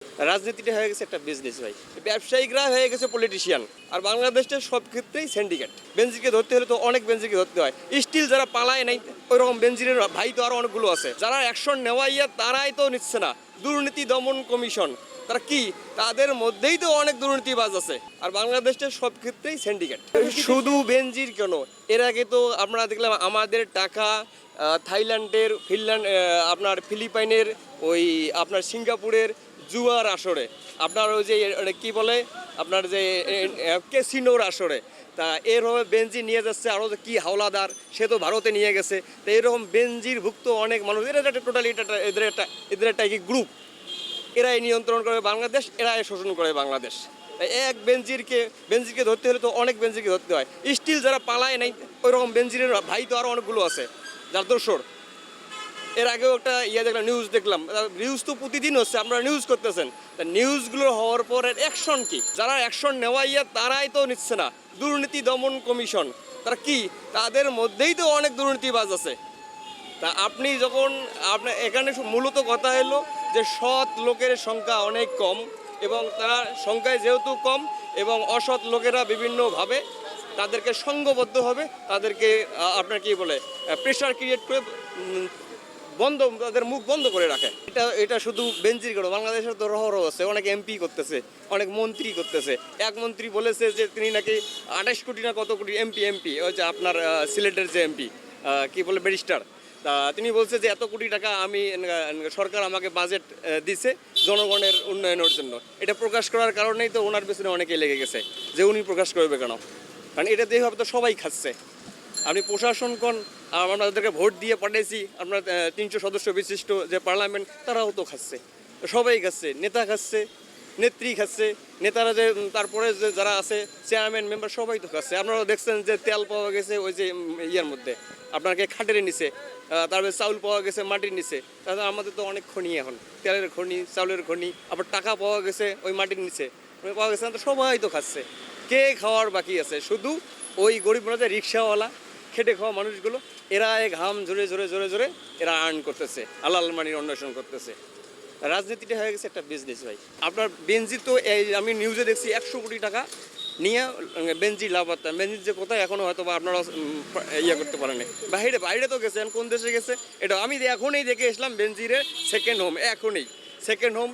রাজনীতিটা হয়ে গেছে একটা বিজনেস ভাই, ব্যবসায়িকরা হয়ে গেছে পলিটিশিয়ান, আর বাংলাদেশটা সব ক্ষেত্রেই সিন্ডিকেট। বেনজিরকে ধরতে হলে তো অনেক বেনজিরকে ধরতে হয়, স্টিল যারা পালায় নাই ওই রকম বেনজিরের ভাই তো আরো অনেকগুলো আছে, যারা অ্যাকশন নেওয়াইয়া তারাই তো নিচ্ছে না। দুর্নীতি দমন কমিশন, তারা কি, তাদের মধ্যেই তো অনেক দুর্নীতিবাজ আছে, আর বাংলাদেশটা সব ক্ষেত্রেই সিন্ডিকেট। শুধু বেনজির কেন, এর আগে তো আমরা দেখলাম আমাদের টাকা থাইল্যান্ডের, আপনার ফিলিপাইনের, ওই আপনার সিঙ্গাপুরের জুয়ার আসরে, আপনার ওই যে কি বলে আপনার যে ক্যাসিনোর আসরে, তা এরকম বেনজির নিয়ে যাচ্ছে, আরও কি হাওলাদার সে তো ভারতে নিয়ে গেছে। তো এরকম বেনজির ভুক্ত অনেক মানুষ, এটা একটা টোটালি এদের একটা কি গ্রুপ, এরাই নিয়ন্ত্রণ করে বাংলাদেশ, এরাই শোষণ করে বাংলাদেশ। এক বেনজিরকে ধরতে হলে তো অনেক বেনজিরকে ধরতে হয়, স্টিল যারা পালায় নাই ওই রকম বেনজিরের ভাই তো আরও অনেকগুলো আছে যার দোসর। এর আগেও একটা দেখলাম, নিউজ তো প্রতিদিন হচ্ছে, আপনারা নিউজ করতেছেন, তা নিউজগুলো হওয়ার পর অ্যাকশন কি, যারা অ্যাকশন নেওয়াইয়া তারাই তো নিচ্ছে না। দুর্নীতি দমন কমিশন, তারা কি, তাদের মধ্যেই তো অনেক দুর্নীতিবাজ আছে। তা আপনি যখন আপনার এখানে মূলত কথা হলো যে সৎ লোকের সংখ্যা অনেক কম, এবং তারা সংখ্যায় যেহেতু কম এবং অসৎ লোকেরা বিভিন্নভাবে তাদেরকে সংঘবদ্ধ হবে, তাদেরকে আপনার কি বলে প্রেশার ক্রিয়েট করে তাদের মুখ বন্ধ করে রাখে। এটা শুধু বেনজির কেন, বাংলাদেশের তো রহরহ আছে, অনেক এমপি করতেছে, অনেক মন্ত্রী করতেছে। এক মন্ত্রী বলেছে যে তিনি নাকি 28 কোটি না কত কোটি এমপি ওই যে আপনার সিলেটের যে এমপি কি বলে ব্যারিস্টার, তা তিনি বলছে যে এত কোটি টাকা আমি সরকার আমাকে বাজেট দিছে জনগণের উন্নয়নের জন্য। এটা প্রকাশ করার কারণেই তো ওনার পেছনে অনেকে লেগে গেছে যে উনি প্রকাশ করবে কেন, কারণ এটা দিয়ে তো সবাই খাচ্ছে। আপনি প্রশাসন কোন, আমাদেরকে ভোট দিয়ে পাঠাইছি, আপনার 300 সদস্য বিশিষ্ট যে পার্লামেন্ট, তারাও তো খাচ্ছে, সবাই খাচ্ছে, নেতা খাচ্ছে, নেত্রী খাচ্ছে, নেতারা যে তারপরে যে যারা আছে চেয়ারম্যান মেম্বার সবাই তো খাচ্ছে। আপনারা দেখছেন যে তেল পাওয়া গেছে ওই যে ইয়ার মধ্যে আপনাকে খাটের নিচে, তারপরে চাউল পাওয়া গেছে মাটির নিচে। তাহলে আমাদের তো অনেক খনি, এখন তেলের খনি, চাউলের খনি, আবার টাকা পাওয়া গেছে ওই মাটির নিচে পাওয়া গেছে, তো সবাই তো খাচ্ছে। কে খাওয়ার বাকি আছে? শুধু ওই গরিব মানুষ, রিক্সাওয়ালা, খেটে খাওয়া মানুষগুলো, এরা ঘাম ঝরে ঝরে ঝরে ঝরে এরা আর্ন করতেছে, হালাল মানির অন্বেষণ করতেছে। রাজনীতিটা হয়ে গেছে একটা বিজনেস ভাই। আপনার বেনজির তো আমি নিউজে দেখছি 100 কোটি টাকা নিয়ে বেনজির লাভাত্তা, বেনজির যে কোথায় এখনো হয়তো বা আপনারা করতে পারেন, বাইরে তো গেছে, কোন দেশে গেছে এটা আমি এখনই দেখে এসলাম। বেনজিরের সেকেন্ড হোম, এখনই সেকেন্ড হোম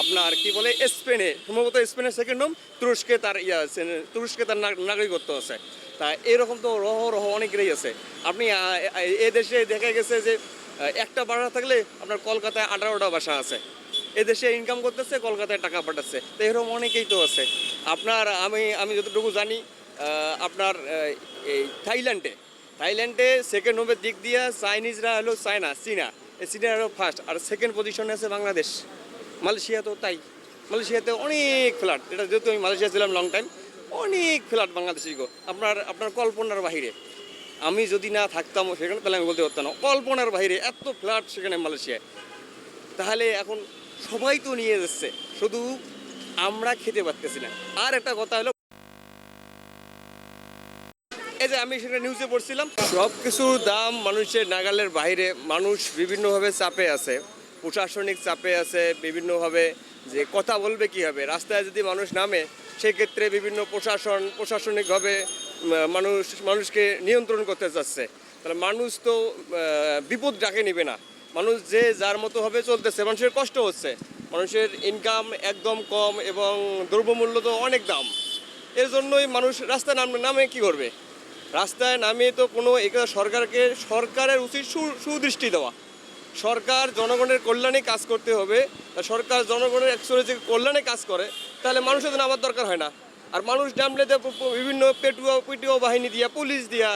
আপনার কি বলে স্পেনে, সম্ভবত স্পেনের সেকেন্ড হোম, তুরস্কে তার নাগরিকত্ব আছে। তা এরকম তো রহ অনেকেরই আছে। আপনি এ দেশে দেখা গেছে যে একটা বাসা থাকলে আপনার কলকাতায় 18টা বাসা আছে, এদেশে ইনকাম করতেছে, কলকাতায় টাকা পাঠাচ্ছে, তো এরকম অনেকেই তো আছে। আপনার আমি যতটুকু জানি আপনার এই থাইল্যান্ডে সেকেন্ড হোমের দিক দিয়ে চাইনিজরা হলো চীনা হলো ফার্স্ট, আর সেকেন্ড পজিশনে আছে বাংলাদেশ। মালয়েশিয়া তো তাই, মালয়েশিয়াতে অনেক ফ্ল্যাট, এটা যেহেতু আমি মালয়েশিয়া ছিলাম লং টাইম, অনেক ফ্ল্যাট বাংলাদেশি আপনার কল্পনার বাহিরে। আমি যদি না থাকতাম সেখানে তাহলে আমি বলতে পারতাম না, কল্পনার বাইরে এত ফ্ল্যাট সেখানে মালয়েশিয়ায়। তাহলে এখন সবাই তো নিয়ে যাচ্ছে, শুধু আমরা খেতে পারতেছি না। আর একটা কথা হলো, এই যে আমি সেটা নিউজে পড়ছিলাম, সব কিছুর দাম মানুষের নাগালের বাইরে, মানুষ বিভিন্নভাবে চাপে আছে, প্রশাসনিক চাপে আছে বিভিন্নভাবে, যে কথা বলবে কি হবে। রাস্তায় যদি মানুষ নামে সেক্ষেত্রে বিভিন্ন প্রশাসনিকভাবে মানুষকে নিয়ন্ত্রণ করতে চাচ্ছে, তাহলে মানুষ তো বিপদ ডাকে নিবে না। মানুষ যে যার মতো হবে চলতেছে, মানুষের কষ্ট হচ্ছে, মানুষের ইনকাম একদম কম এবং দ্রব্যমূল্য তো অনেক দাম। এর জন্যই মানুষ রাস্তায় নামে কি করবে? রাস্তায় নামে তো কোনো সরকারের উচিত সুদৃষ্টি দেওয়া। সরকার জনগণের কল্যাণে কাজ করতে হবে। সরকার জনগণের অ্যাকচুয়ালি যে কল্যাণে কাজ করে, তাহলে মানুষের তো নামার দরকার হয় না। আর মানুষ নামলে বিভিন্ন পিটিও বাহিনী দিয়া, পুলিশ দিয়া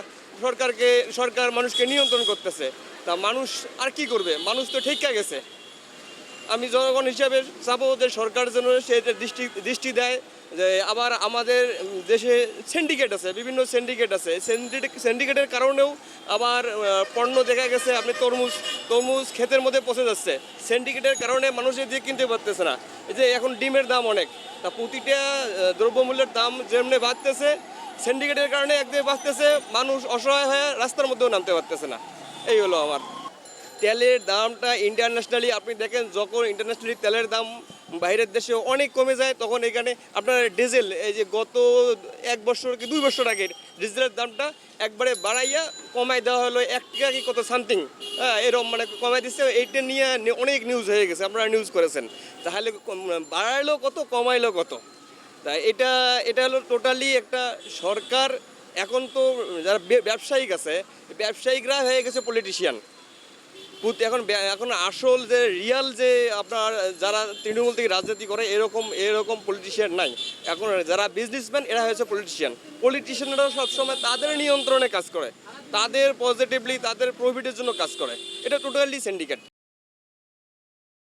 সরকার মানুষকে নিয়ন্ত্রণ করতেছে। তা মানুষ আর কি করবে? মানুষ তো ঠিকঠাক গেছে। আমি জনগণ হিসাবে চাবো যে সরকার যেন সে দৃষ্টি দেয়, যে আবার আমাদের দেশে সিন্ডিকেট আছে, বিভিন্ন সিন্ডিকেট আছে, সিন্ডিকেটের কারণেও আবার পণ্য দেখা গেছে আপনি তরমুজ ক্ষেতের মধ্যে পচে যাচ্ছে, সিন্ডিকেটের কারণে মানুষের দিয়ে কিনতে পারতেছে না। এই যে এখন ডিমের দাম অনেক, তা প্রতিটা দ্রব্যমূল্যের দাম যেমনি বাড়তেছে, সিন্ডিকেটের কারণে একদিকে বাড়তেছে, মানুষ অসহায় হয়ে রাস্তার মধ্যেও নামতে পারতেছে না। এই হলো আমার। তেলের দামটা ইন্টারন্যাশনালি আপনি দেখেন, যখন ইন্টারন্যাশনালি তেলের দাম বাইরের দেশে অনেক কমে যায়, তখন এখানে আপনার ডিজেল, এই যে গত 1 বছর কি 2 বছর আগের ডিজেলের দামটা একবারে বাড়াইয়া কমাই দেওয়া হলো 1 টাকা কি কত সামথিং, এরকম মানে কমাই দিচ্ছে। এইটা নিয়ে অনেক নিউজ হয়ে গেছে, আপনারা নিউজ করেছেন। তাহলে বাড়াইলো কত, কমাইলো কত? তাই এটা এটা হলো টোটালি একটা সরকার। এখন তো যারা ব্যবসায়িক আছে, ব্যবসায়িকরা হয়ে গেছে পলিটিশিয়ান। এখন এখন আসল যে রিয়াল যে আপনার যারা তৃণমূল থেকে রাজনীতি করে এরকম এরকম পলিটিশিয়ান নাই। এখন যারা বিজনেসম্যান এরা হয়েছে পলিটিশিয়ান। পলিটিশিয়ানরা সবসময় তাদের নিয়ন্ত্রণে কাজ করে, তাদের পজিটিভলি তাদের প্রফিটের জন্য কাজ করে। এটা টোটালি সিন্ডিকেট।